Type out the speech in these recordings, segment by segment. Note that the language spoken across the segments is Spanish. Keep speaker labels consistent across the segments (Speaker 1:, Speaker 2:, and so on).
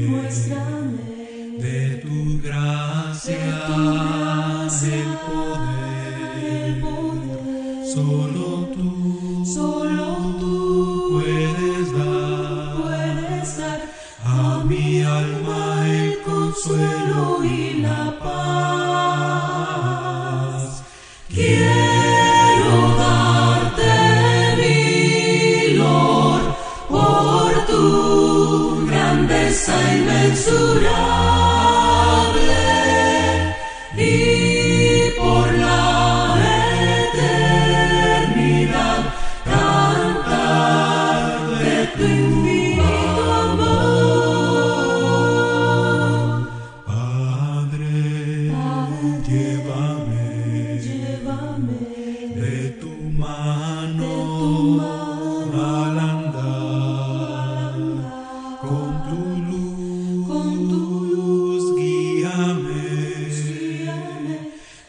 Speaker 1: muéstrame de tu gracia, el poder. Solo tú puedes dar a mi alma el consuelo y la paz. Quiero darte mi Lord por tu grandeza inmensurable y por la eternidad cantar de tu infinito amor. Padre, llévame de tu mano al andar, con tu luz guíame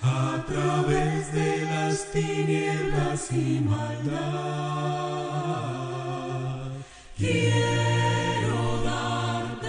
Speaker 1: a través de las tinieblas y maldad. Quiero darte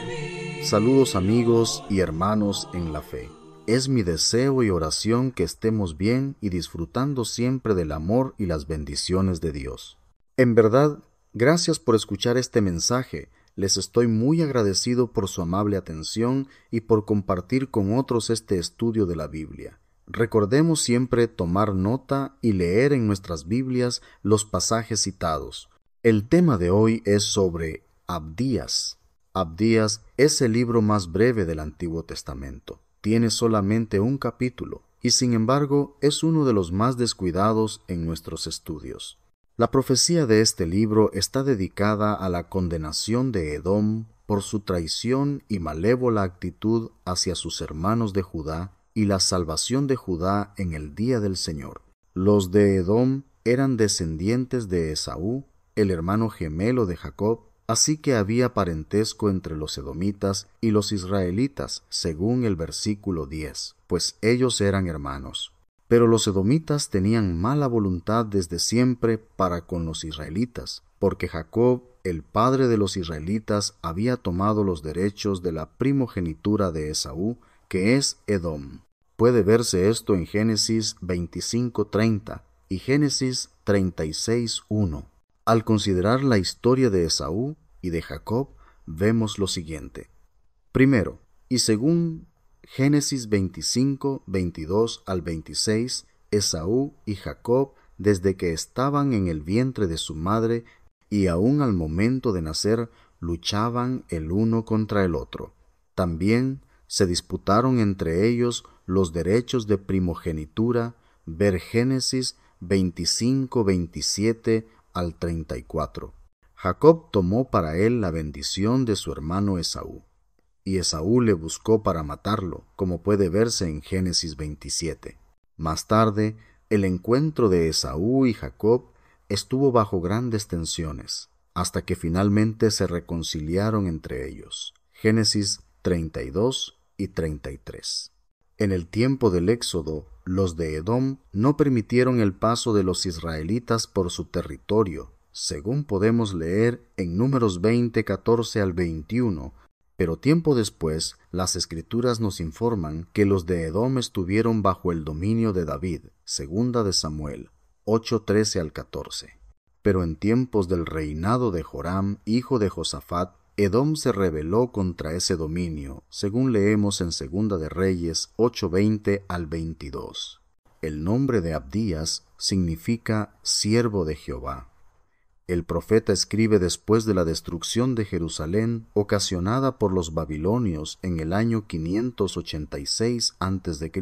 Speaker 1: mi...
Speaker 2: Saludos amigos y hermanos en la fe. Es mi deseo y oración que estemos bien y disfrutando siempre del amor y las bendiciones de Dios. En verdad, gracias por escuchar este mensaje. Les estoy muy agradecido por su amable atención y por compartir con otros este estudio de la Biblia. Recordemos siempre tomar nota y leer en nuestras Biblias los pasajes citados. El tema de hoy es sobre Abdías. Abdías es el libro más breve del Antiguo Testamento. Tiene solamente un capítulo y sin embargo es uno de los más descuidados en nuestros estudios. La profecía de este libro está dedicada a la condenación de Edom por su traición y malévola actitud hacia sus hermanos de Judá y la salvación de Judá en el día del Señor. Los de Edom eran descendientes de Esaú, el hermano gemelo de Jacob, así que había parentesco entre los edomitas y los israelitas, según el versículo 10, pues ellos eran hermanos. Pero los edomitas tenían mala voluntad desde siempre para con los israelitas, porque Jacob, el padre de los israelitas, había tomado los derechos de la primogenitura de Esaú, que es Edom. Puede verse esto en Génesis 25:30 y Génesis 36:1. Al considerar la historia de Esaú y de Jacob, vemos lo siguiente. Primero, y según Génesis 25, 22 al 26, Esaú y Jacob, desde que estaban en el vientre de su madre y aún al momento de nacer, luchaban el uno contra el otro. También se disputaron entre ellos los derechos de primogenitura, ver Génesis 25, 27 al 34. Jacob tomó para él la bendición de su hermano Esaú, y Esaú le buscó para matarlo, como puede verse en Génesis 27. Más tarde, el encuentro de Esaú y Jacob estuvo bajo grandes tensiones, hasta que finalmente se reconciliaron entre ellos. Génesis 32 y 33. En el tiempo del Éxodo, los de Edom no permitieron el paso de los israelitas por su territorio, según podemos leer en Números 20, 14 al 21, pero tiempo después, las Escrituras nos informan que los de Edom estuvieron bajo el dominio de David, segunda de Samuel 8, 13 al 14. Pero en tiempos del reinado de Joram, hijo de Josafat, Edom se rebeló contra ese dominio, según leemos en Segunda de Reyes 8:20 al 22. El nombre de Abdías significa siervo de Jehová. El profeta escribe después de la destrucción de Jerusalén ocasionada por los babilonios en el año 586 a.C.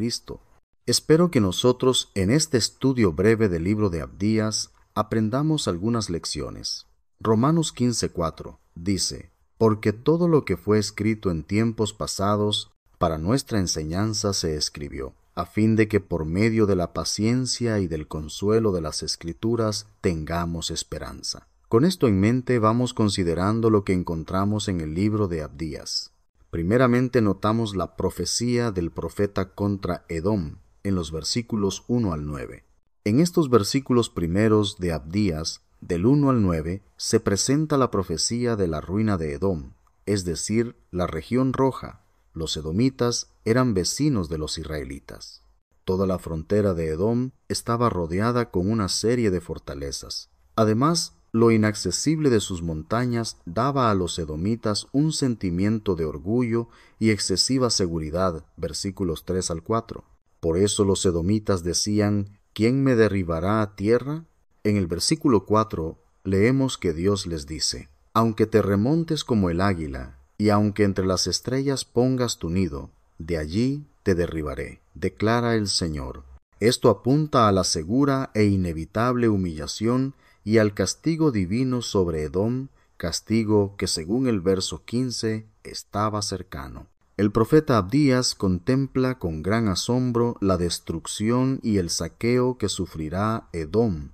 Speaker 2: Espero que nosotros en este estudio breve del libro de Abdías aprendamos algunas lecciones. Romanos 15:4 dice: porque todo lo que fue escrito en tiempos pasados para nuestra enseñanza se escribió, a fin de que por medio de la paciencia y del consuelo de las Escrituras tengamos esperanza. Con esto en mente vamos considerando lo que encontramos en el libro de Abdías. Primeramente notamos la profecía del profeta contra Edom en los versículos 1 al 9. En estos versículos primeros de Abdías Del 1 al 9 se presenta la profecía de la ruina de Edom, es decir, la región roja. Los edomitas eran vecinos de los israelitas. Toda la frontera de Edom estaba rodeada con una serie de fortalezas. Además, lo inaccesible de sus montañas daba a los edomitas un sentimiento de orgullo y excesiva seguridad, versículos 3 al 4. Por eso los edomitas decían, ¿quién me derribará a tierra? En el versículo 4 leemos que Dios les dice, aunque te remontes como el águila, y aunque entre las estrellas pongas tu nido, de allí te derribaré, declara el Señor. Esto apunta a la segura e inevitable humillación y al castigo divino sobre Edom, castigo que según el verso 15 estaba cercano. El profeta Abdías contempla con gran asombro la destrucción y el saqueo que sufrirá Edom,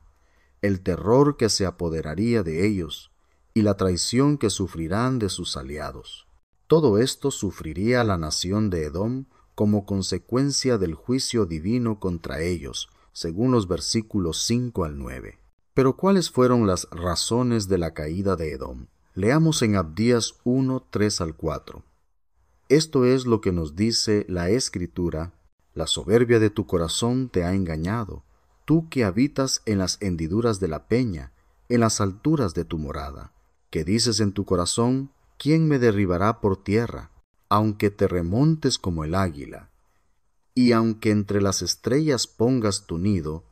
Speaker 2: el terror que se apoderaría de ellos, y la traición que sufrirán de sus aliados. Todo esto sufriría la nación de Edom como consecuencia del juicio divino contra ellos, según los versículos 5 al 9. Pero ¿cuáles fueron las razones de la caída de Edom? Leamos en Abdías 1, 3 al 4. Esto es lo que nos dice la Escritura: la soberbia de tu corazón te ha engañado, tú que habitas en las hendiduras de la peña, en las alturas de tu morada, que dices en tu corazón, ¿quién me derribará por tierra? Aunque te remontes como el águila, y aunque entre las estrellas pongas tu nido,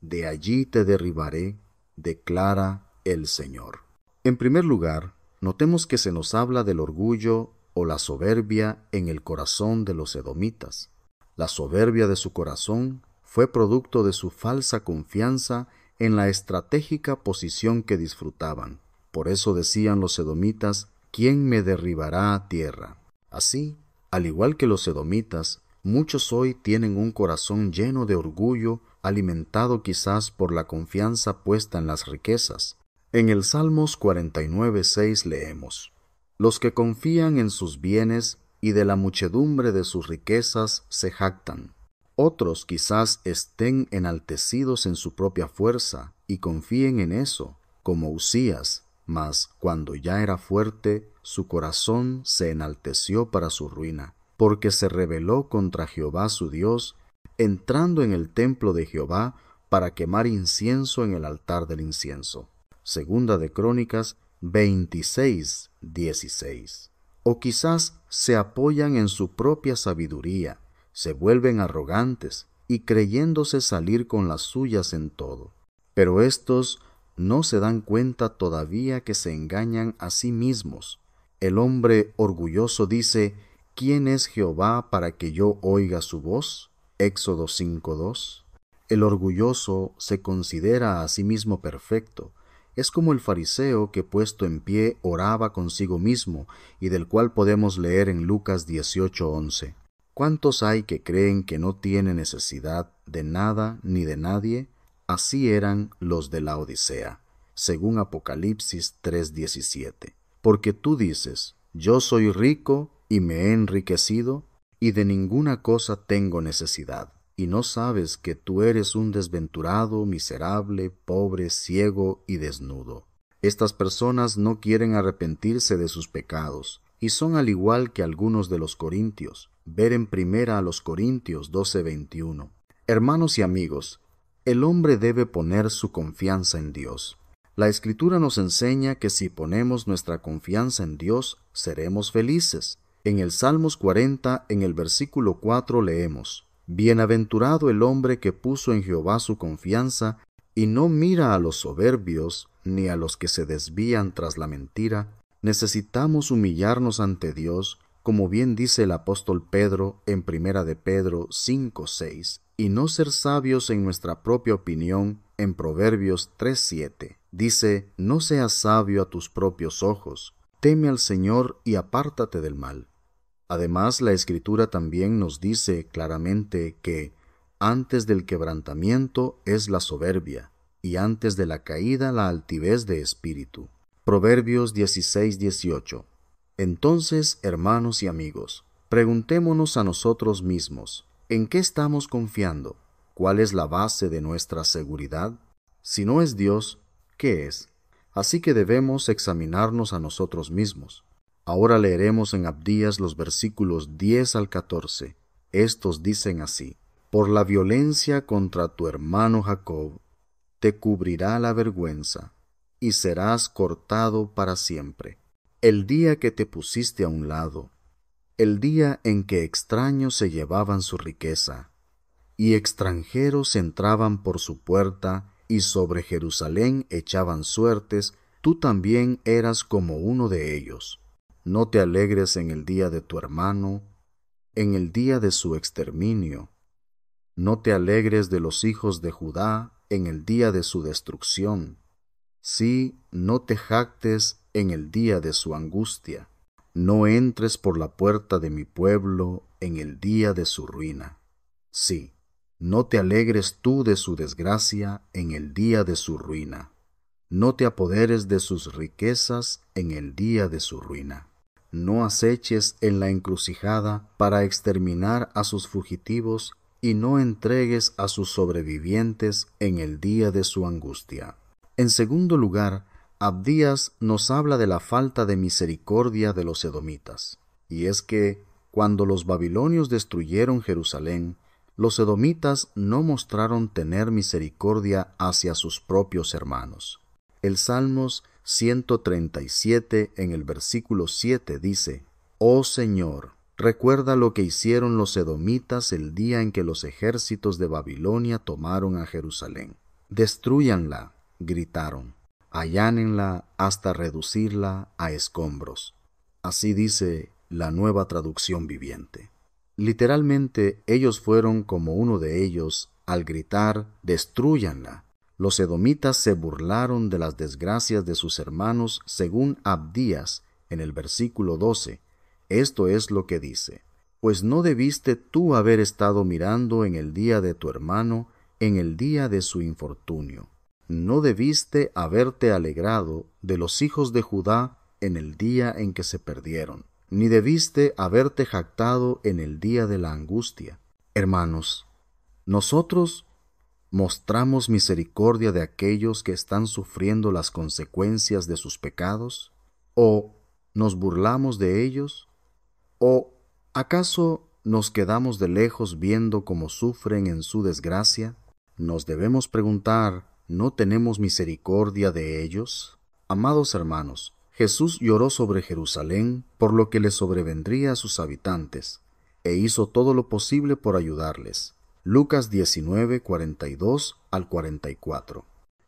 Speaker 2: de allí te derribaré, declara el Señor. En primer lugar, notemos que se nos habla del orgullo o la soberbia en el corazón de los edomitas. La soberbia de su corazón fue producto de su falsa confianza en la estratégica posición que disfrutaban. Por eso decían los edomitas, ¿quién me derribará a tierra? Así, al igual que los edomitas, muchos hoy tienen un corazón lleno de orgullo, alimentado quizás por la confianza puesta en las riquezas. En el Salmos 49:6 leemos, los que confían en sus bienes y de la muchedumbre de sus riquezas se jactan. Otros quizás estén enaltecidos en su propia fuerza y confíen en eso, como Usías, mas cuando ya era fuerte, su corazón se enalteció para su ruina, porque se rebeló contra Jehová su Dios, entrando en el templo de Jehová para quemar incienso en el altar del incienso. Segunda de Crónicas 26:16. O quizás se apoyan en su propia sabiduría, se vuelven arrogantes y creyéndose salir con las suyas en todo. Pero estos no se dan cuenta todavía que se engañan a sí mismos. El hombre orgulloso dice, ¿quién es Jehová para que yo oiga su voz? Éxodo 5:2. El orgulloso se considera a sí mismo perfecto. Es como el fariseo que puesto en pie oraba consigo mismo y del cual podemos leer en Lucas 18:11. ¿Cuántos hay que creen que no tienen necesidad de nada ni de nadie? Así eran los de la Odisea, según Apocalipsis 3:17. Porque tú dices, yo soy rico y me he enriquecido, y de ninguna cosa tengo necesidad, y no sabes que tú eres un desventurado, miserable, pobre, ciego y desnudo. Estas personas no quieren arrepentirse de sus pecados, y son al igual que algunos de los corintios. Ver en primera a los Corintios 12:21. Hermanos y amigos, el hombre debe poner su confianza en Dios. La Escritura nos enseña que si ponemos nuestra confianza en Dios, seremos felices. En el Salmos 40, en el versículo 4 leemos, bienaventurado el hombre que puso en Jehová su confianza y no mira a los soberbios ni a los que se desvían tras la mentira. Necesitamos humillarnos ante Dios, como bien dice el apóstol Pedro en Primera de Pedro 5:6, y no ser sabios en nuestra propia opinión en Proverbios 3:7. Dice, no seas sabio a tus propios ojos, teme al Señor y apártate del mal. Además, la Escritura también nos dice claramente que antes del quebrantamiento es la soberbia, y antes de la caída la altivez de espíritu. Proverbios 16:18. Entonces, hermanos y amigos, preguntémonos a nosotros mismos, ¿en qué estamos confiando? ¿Cuál es la base de nuestra seguridad? Si no es Dios, ¿qué es? Así que debemos examinarnos a nosotros mismos. Ahora leeremos en Abdías los versículos 10 al 14. Estos dicen así: Por la violencia contra tu hermano Jacob, te cubrirá la vergüenza, y serás cortado para siempre. El día que te pusiste a un lado, el día en que extraños se llevaban su riqueza, y extranjeros entraban por su puerta, y sobre Jerusalén echaban suertes, tú también eras como uno de ellos. No te alegres en el día de tu hermano, en el día de su exterminio. No te alegres de los hijos de Judá en el día de su destrucción. Sí, no te jactes en el día de su angustia. No entres por la puerta de mi pueblo en el día de su ruina. Sí, no te alegres tú de su desgracia en el día de su ruina. No te apoderes de sus riquezas en el día de su ruina. No aceches en la encrucijada para exterminar a sus fugitivos, y no entregues a sus sobrevivientes en el día de su angustia. En segundo lugar, Abdías nos habla de la falta de misericordia de los edomitas. Y es que, cuando los babilonios destruyeron Jerusalén, los edomitas no mostraron tener misericordia hacia sus propios hermanos. El Salmos 137 en el versículo 7 dice: Oh Señor, recuerda lo que hicieron los edomitas el día en que los ejércitos de Babilonia tomaron a Jerusalén. Destrúyanla, gritaron, allánenla hasta reducirla a escombros. Así dice la Nueva Traducción Viviente. Literalmente, ellos fueron como uno de ellos al gritar: destrúyanla. Los edomitas se burlaron de las desgracias de sus hermanos, según Abdías en el versículo 12. Esto es lo que dice: Pues no debiste tú haber estado mirando en el día de tu hermano, en el día de su infortunio. No debiste haberte alegrado de los hijos de Judá en el día en que se perdieron, ni debiste haberte jactado en el día de la angustia. Hermanos, nosotros ¿mostramos misericordia de aquellos que están sufriendo las consecuencias de sus pecados? ¿O nos burlamos de ellos? ¿O acaso nos quedamos de lejos viendo cómo sufren en su desgracia? Nos debemos preguntar: ¿no tenemos misericordia de ellos? Amados hermanos, Jesús lloró sobre Jerusalén por lo que le sobrevendría a sus habitantes, e hizo todo lo posible por ayudarles. Lucas 19, 42 al 44.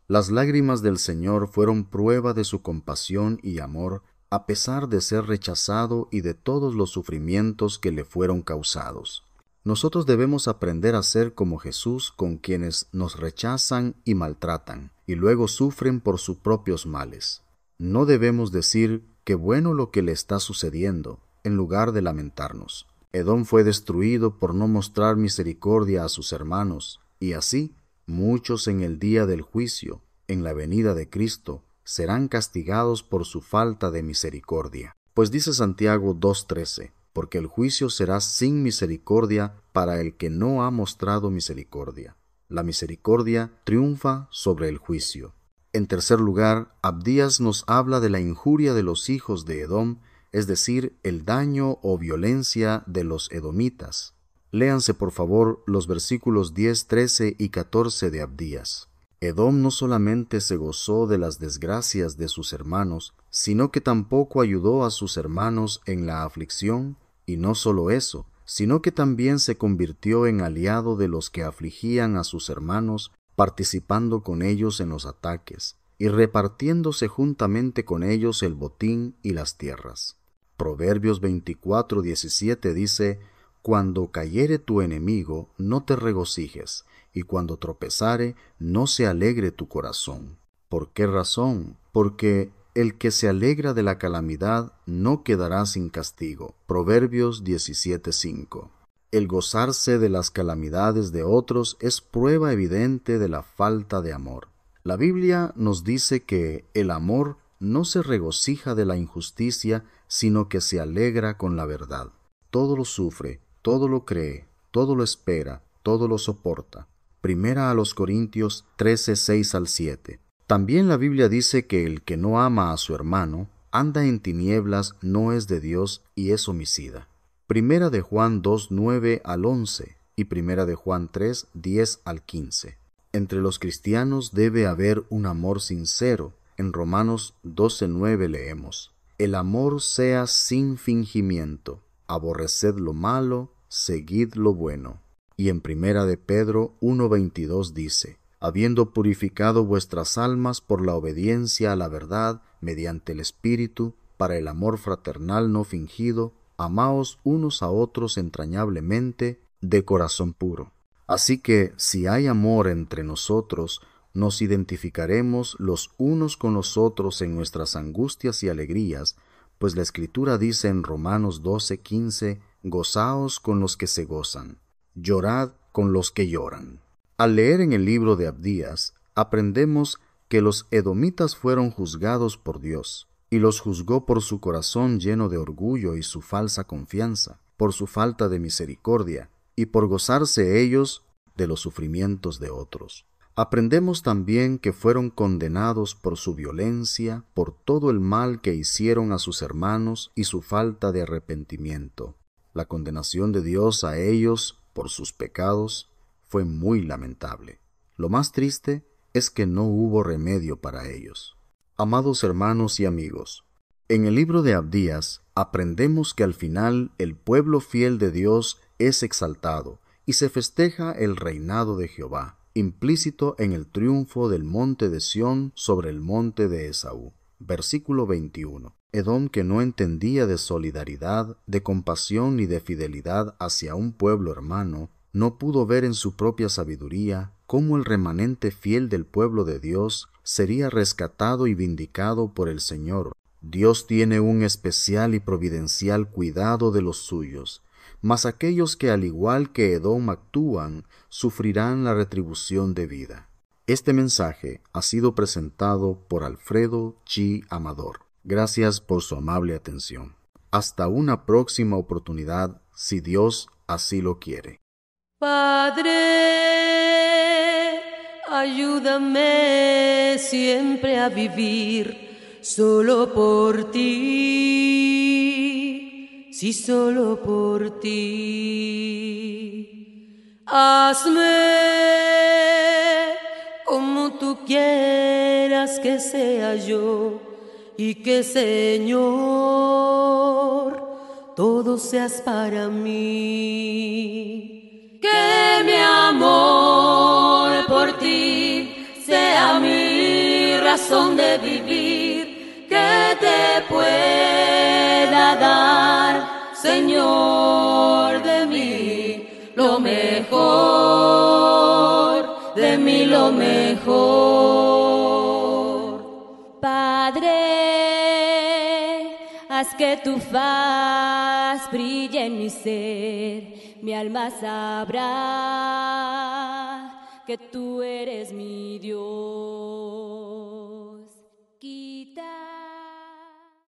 Speaker 2: Las lágrimas del Señor fueron prueba de su compasión y amor, a pesar de ser rechazado y de todos los sufrimientos que le fueron causados. Nosotros debemos aprender a ser como Jesús con quienes nos rechazan y maltratan, y luego sufren por sus propios males. No debemos decir: qué bueno lo que le está sucediendo, en lugar de lamentarnos. Edom fue destruido por no mostrar misericordia a sus hermanos, y así muchos en el día del juicio, en la venida de Cristo, serán castigados por su falta de misericordia. Pues dice Santiago 2:13, porque el juicio será sin misericordia para el que no ha mostrado misericordia. La misericordia triunfa sobre el juicio. En tercer lugar, Abdías nos habla de la injuria de los hijos de Edom, es decir, el daño o violencia de los edomitas. Léanse por favor los versículos 10, 13 y 14 de Abdías. Edom no solamente se gozó de las desgracias de sus hermanos, sino que tampoco ayudó a sus hermanos en la aflicción, y no solo eso, sino que también se convirtió en aliado de los que afligían a sus hermanos, participando con ellos en los ataques, y repartiéndose juntamente con ellos el botín y las tierras. Proverbios 24:17 dice: Cuando cayere tu enemigo, no te regocijes, y cuando tropezare, no se alegre tu corazón. ¿Por qué razón? Porque el que se alegra de la calamidad no quedará sin castigo. Proverbios 17:5. El gozarse de las calamidades de otros es prueba evidente de la falta de amor. La Biblia nos dice que el amor no se regocija de la injusticia, sino que se alegra con la verdad. Todo lo sufre, todo lo cree, todo lo espera, todo lo soporta. Primera a los Corintios 13:6 al 7. También la Biblia dice que el que no ama a su hermano, anda en tinieblas, no es de Dios y es homicida. Primera de Juan 2, 9 al 11 y Primera de Juan 3, 10 al 15. Entre los cristianos debe haber un amor sincero. En Romanos 12, 9 leemos: el amor sea sin fingimiento, aborreced lo malo, seguid lo bueno. Y en Primera de Pedro 1, 22 dice: habiendo purificado vuestras almas por la obediencia a la verdad mediante el Espíritu, para el amor fraternal no fingido, amaos unos a otros entrañablemente, de corazón puro. Así que, si hay amor entre nosotros, nos identificaremos los unos con los otros en nuestras angustias y alegrías, pues la Escritura dice en Romanos 12:15, gozaos con los que se gozan, llorad con los que lloran. Al leer en el libro de Abdías, aprendemos que los edomitas fueron juzgados por Dios, y los juzgó por su corazón lleno de orgullo y su falsa confianza, por su falta de misericordia, y por gozarse ellos de los sufrimientos de otros. Aprendemos también que fueron condenados por su violencia, por todo el mal que hicieron a sus hermanos y su falta de arrepentimiento. La condenación de Dios a ellos por sus pecados fue muy lamentable. Lo más triste es que no hubo remedio para ellos. Amados hermanos y amigos, en el libro de Abdías aprendemos que al final el pueblo fiel de Dios es exaltado y se festeja el reinado de Jehová, implícito en el triunfo del monte de Sión sobre el monte de Esaú. Versículo 21. Edom, que no entendía de solidaridad, de compasión ni de fidelidad hacia un pueblo hermano, no pudo ver en su propia sabiduría cómo el remanente fiel del pueblo de Dios sería rescatado y vindicado por el Señor. Dios tiene un especial y providencial cuidado de los suyos, mas aquellos que al igual que Edom actúan, sufrirán la retribución debida. Este mensaje ha sido presentado por Alfredo Chi Amador. Gracias por su amable atención. Hasta una próxima oportunidad, si Dios así lo quiere.
Speaker 3: Padre, ayúdame siempre a vivir solo por ti, sí, solo por ti. Hazme como tú quieras que sea yo, y que, Señor, todo seas para mí. Que mi amor por ti sea mi razón de vivir, que te pueda dar, Señor, de mí lo mejor, de mí lo mejor. Padre, haz que tu faz brille en mi ser. Mi alma sabrá que tú eres mi Dios.